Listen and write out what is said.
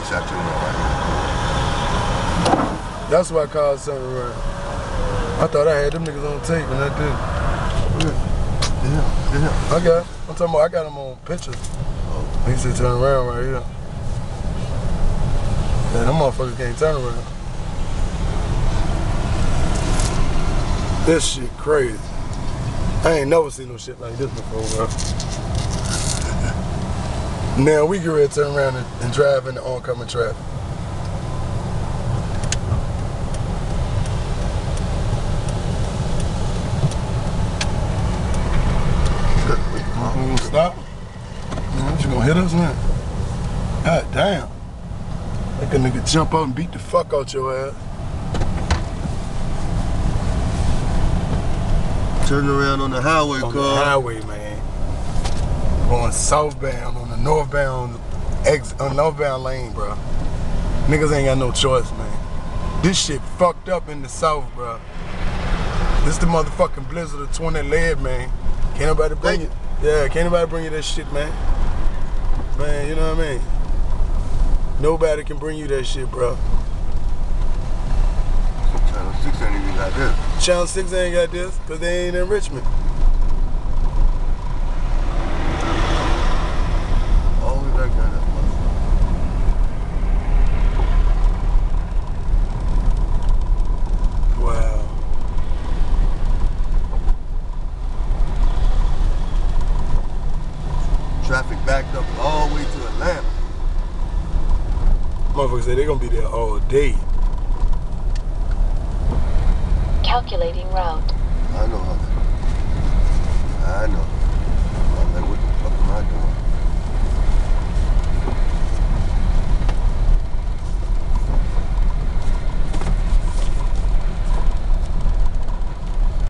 shot you right here. That's why I called something around. I thought I had them niggas on tape and I didn't. Yeah. Okay. I'm talking about I got them on pictures. Oh. He said turn around right here. Yeah, them motherfuckers can't turn around. This shit crazy. I ain't never seen no shit like this before, bro. Now we get ready to turn around and drive in the oncoming traffic. Stop. Man, what you gonna hit us, man? God damn. Like a nigga jump out and beat the fuck out your ass. Turn around on the highway, on the highway, man. Going southbound on the northbound lane, bro. Niggas ain't got no choice, man. This shit fucked up in the south, bro. This the motherfucking blizzard of 20 lead, man. Can't nobody bring it. Yeah, can't nobody bring you that shit, man. Man, you know what I mean? Nobody can bring you that shit, bro. Channel 6 ain't even got this. Channel 6 ain't got this, because they ain't in Richmond. Always that kind of motherfucker. Wow. Traffic backed up all the way to Atlanta. Motherfuckers say they gonna be there all day. Calculating route. I know how to. I know. I'm like, what the fuck am I doing?